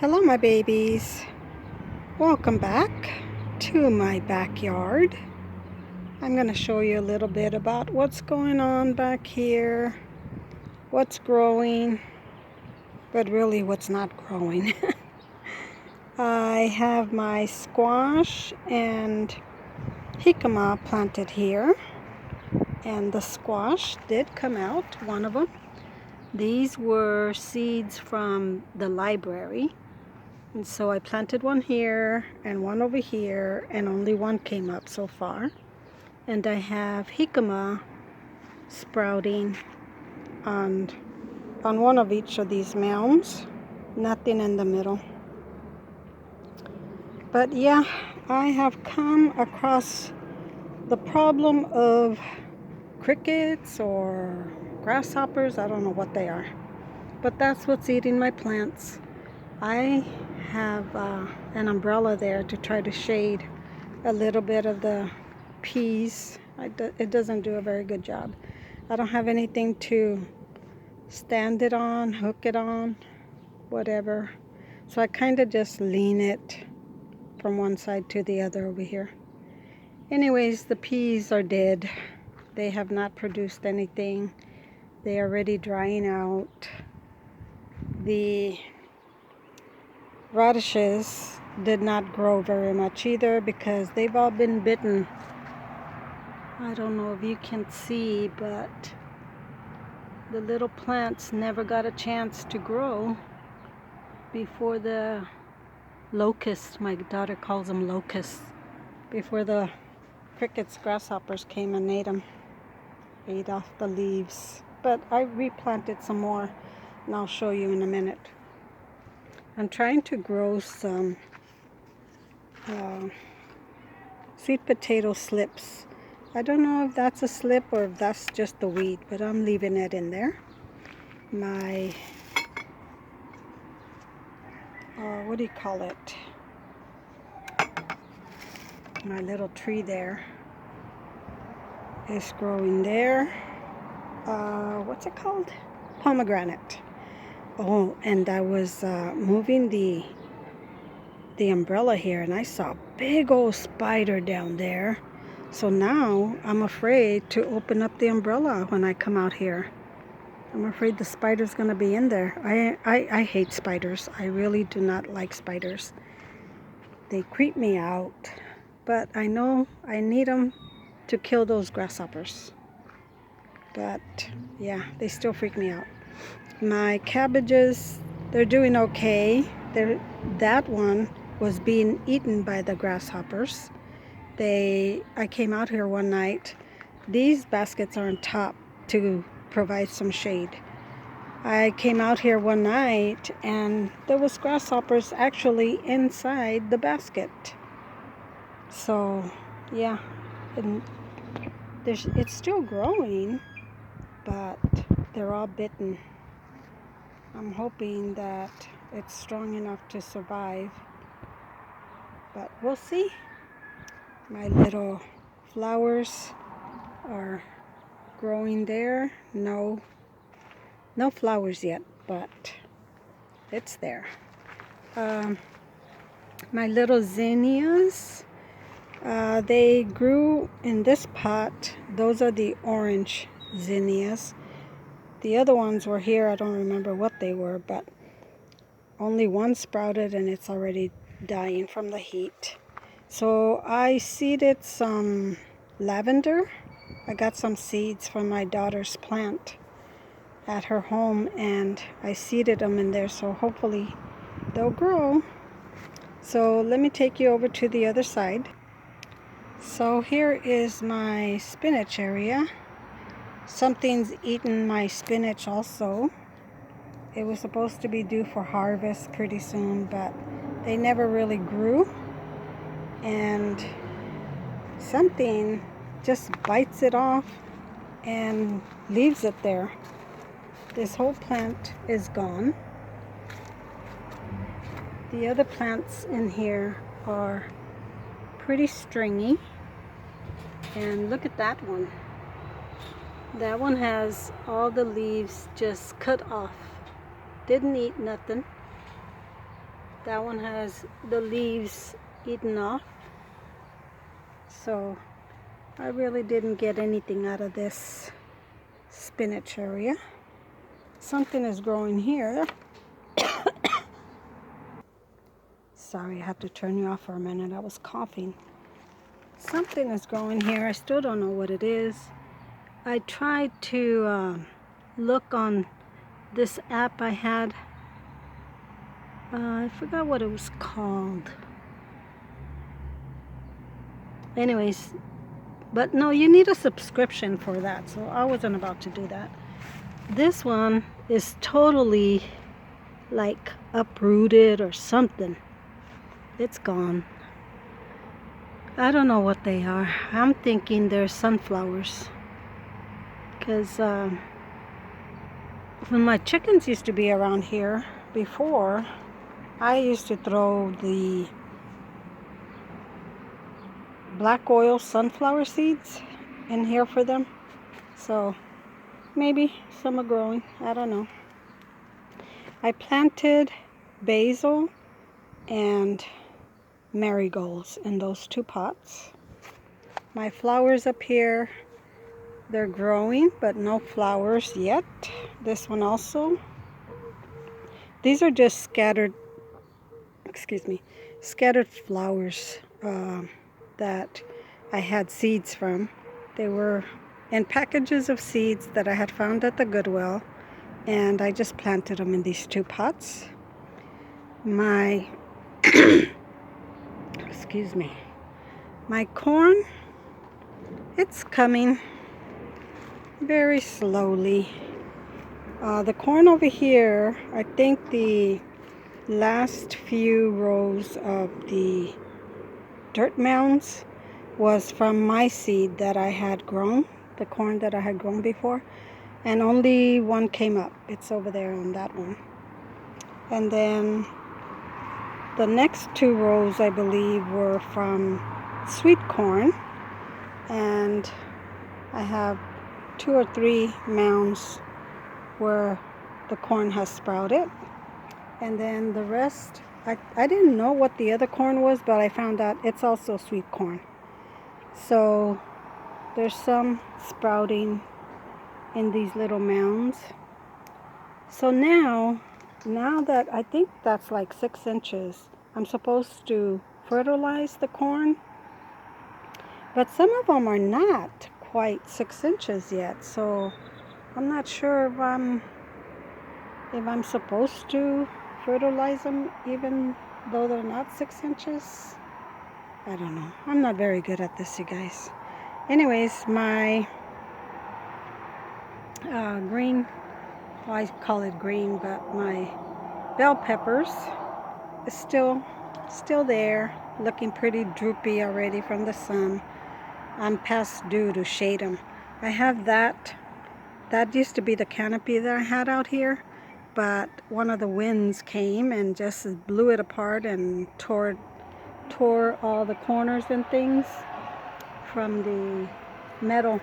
Hello my babies, welcome back to my backyard. I'm going to show you a little bit about what's going on back here, what's growing, but really what's not growing. I have my squash and jicama planted here, and the squash did come out, one of them. These were seeds from the library. And so I planted one here and one over here, and only one came up so far. And I have jicama sprouting on one of each of these mounds, nothing in the middle. But yeah, I have come across the problem of crickets or grasshoppers. I don't know what they are, but that's what's eating my plants. I have an umbrella there to try to shade a little bit of the peas. It doesn't do a very good job. I don't have anything to stand it on, hook it on, whatever. So I kind of just lean it from one side to the other over here. Anyways, the peas are dead. They have not produced anything. They are already drying out. The radishes did not grow very much either because they've all been bitten. I don't know if you can see, but the little plants never got a chance to grow before the locusts, my daughter calls them locusts, before the crickets, grasshoppers came and ate off the leaves. But I replanted some more, and I'll show you in a minute. I'm trying to grow some sweet potato slips. I don't know if that's a slip or if that's just the weed, but I'm leaving it in there. My, what do you call it? My little tree there is growing there. What's it called? Pomegranate. Oh, and I was moving the umbrella here, and I saw a big old spider down there. So now I'm afraid to open up the umbrella when I come out here. I'm afraid the spider's going to be in there. I hate spiders. I really do not like spiders. They creep me out. But I know I need them to kill those grasshoppers. But yeah, they still freak me out. My cabbages, they're doing okay. That one was being eaten by the grasshoppers. I came out here one night. These baskets are on top to provide some shade. I came out here one night and there was grasshoppers actually inside the basket. So yeah, it's still growing, but they're all bitten. I'm hoping that it's strong enough to survive, but we'll see. My little flowers are growing there. No flowers yet, but it's there. My little zinnias, they grew in this pot. Those are the orange zinnias. The other ones were here. I don't remember what they were, but only one sprouted and it's already dying from the heat. So I seeded some lavender. I got some seeds from my daughter's plant at her home, and I seeded them in there, so hopefully they'll grow. So let me take you over to the other side. So here is my spinach area. Something's eaten my spinach also. It was supposed to be due for harvest pretty soon, but they never really grew. And something just bites it off and leaves it there. This whole plant is gone. The other plants in here are pretty stringy. And look at that one. That one has all the leaves just cut off. Didn't eat nothing. That one has the leaves eaten off. So I really didn't get anything out of this spinach area. Something is growing here. Sorry, I had to turn you off for a minute. I was coughing. Something is growing here. I still don't know what it is. I tried to look on this app I had. I forgot what it was called. Anyways, but no, you need a subscription for that, so I wasn't about to do that. This one is totally like uprooted or something. It's gone. I don't know what they are. I'm thinking they're sunflowers. Because when my chickens used to be around here before, I used to throw the black oil sunflower seeds in here for them. So maybe some are growing. I don't know. I planted basil and marigolds in those 2 pots. My flowers up here, they're growing, but no flowers yet. This one also. These are just scattered, scattered flowers that I had seeds from. They were in packages of seeds that I had found at the Goodwill, and I just planted them in these 2 pots. My my corn, it's coming very slowly. The corn over here, I think the last few rows of the dirt mounds was from my seed that I had grown, the corn that I had grown before, and only one came up. It's over there on that one. And then the next 2 rows, I believe, were from sweet corn, and I have 2 or 3 mounds where the corn has sprouted. And then the rest, I didn't know what the other corn was, but I found out it's also sweet corn. So there's some sprouting in these little mounds. So now that I think that's like 6 inches, I'm supposed to fertilize the corn. But some of them are not quite 6 inches yet, so I'm not sure if I'm supposed to fertilize them even though they're not 6 inches. I don't know. I'm not very good at this, you guys. Anyways, my green, well, I call it green, but my bell peppers is still there, looking pretty droopy already from the sun. I'm past due to shade them. I have that used to be the canopy that I had out here, but one of the winds came and just blew it apart and tore all the corners and things from the metal.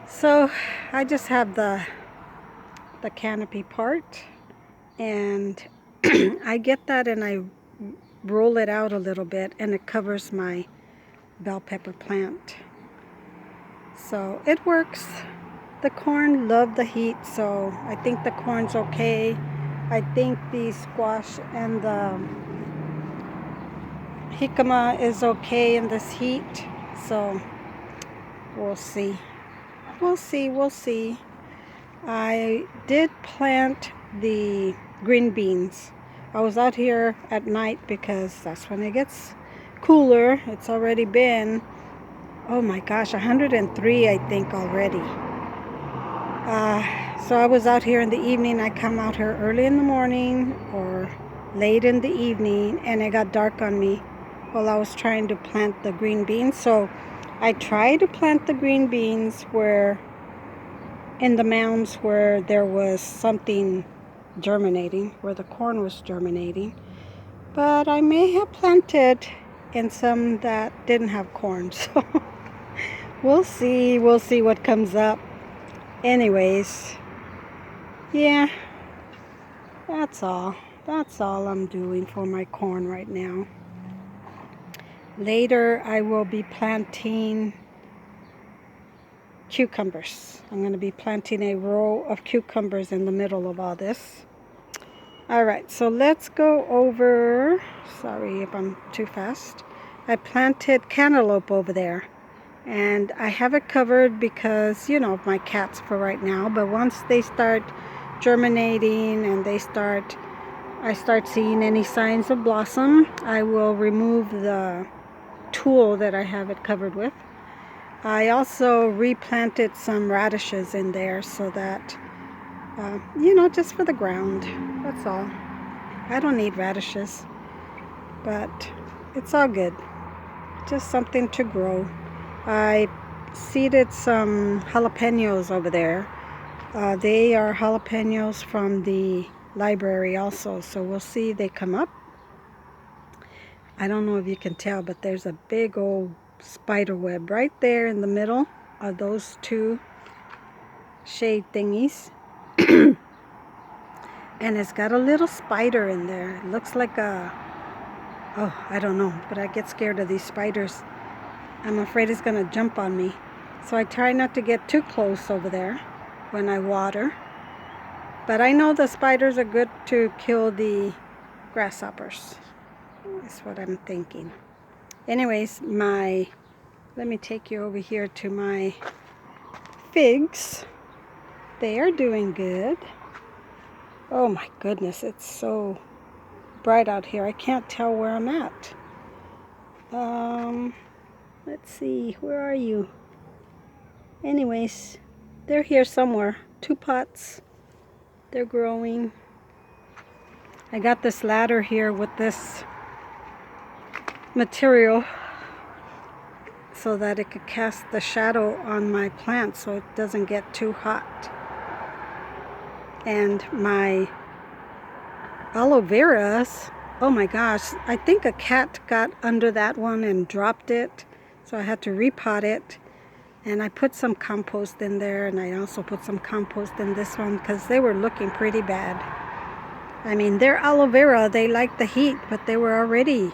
So I just have the canopy part, and I get that and I roll it out a little bit, and it covers my bell pepper plant. So it works. The corn loved the heat, so I think the corn's okay. I think the squash and the jicama is okay in this heat. So we'll see. We'll see. I did plant the green beans. I was out here at night because that's when it gets cooler. It's already been, oh my gosh, 103 I think already. So I was out here in the evening. I come out here early in the morning or late in the evening, and it got dark on me while I was trying to plant the green beans. So I tried to plant the green beans where in the mounds where there was something germinating, where the corn was germinating, but I may have planted in some that didn't have corn. So we'll see what comes up. Anyways, yeah, that's all. That's all I'm doing for my corn right now. Later I will be planting cucumbers. I'm going to be planting a row of cucumbers in the middle of all this. Alright, so let's go over, sorry if I'm too fast. I planted cantaloupe over there. And I have it covered because, you know, my cats for right now. But once they start germinating and I start seeing any signs of blossom, I will remove the tool that I have it covered with. I also replanted some radishes in there so that, you know, just for the ground. That's all. I don't need radishes, but it's all good. Just something to grow. I seeded some jalapenos over there. They are jalapenos from the library also, so we'll see they come up. I don't know if you can tell, but there's a big old spider web right there in the middle of those two shade thingies. And it's got a little spider in there. It looks like a, oh, I don't know, but I get scared of these spiders. I'm afraid it's gonna jump on me. So I try not to get too close over there when I water. But I know the spiders are good to kill the grasshoppers. That's what I'm thinking. Anyways, let me take you over here to my figs. They are doing good. Oh my goodness, it's so bright out here. I can't tell where I'm at. Let's see, where are you? Anyways, they're here somewhere. 2 pots. They're growing. I got this ladder here with this material so that it could cast the shadow on my plant so it doesn't get too hot. And my aloe veras, oh my gosh, I think a cat got under that one and dropped it, so I had to repot it. And I put some compost in there, and I also put some compost in this one because they were looking pretty bad. I mean, they're aloe vera, they like the heat, but they were already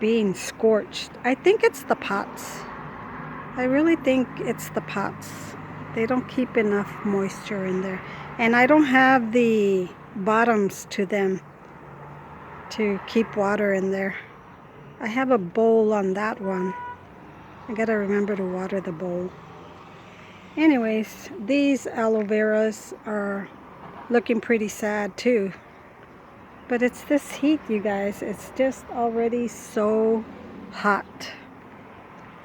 being scorched. I think it's the pots. I really think it's the pots. They don't keep enough moisture in there. And I don't have the bottoms to them to keep water in there. I have a bowl on that one. I gotta remember to water the bowl. Anyways, these aloe veras are looking pretty sad too. But it's this heat, you guys. It's just already so hot.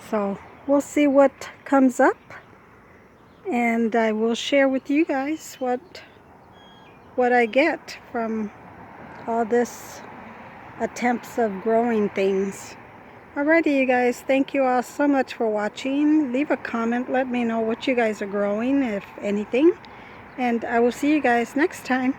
So we'll see what comes up. And I will share with you guys what I get from all this attempts of growing things. Alrighty, you guys, thank you all so much for watching. Leave a comment, let me know what you guys are growing, if anything. And I will see you guys next time.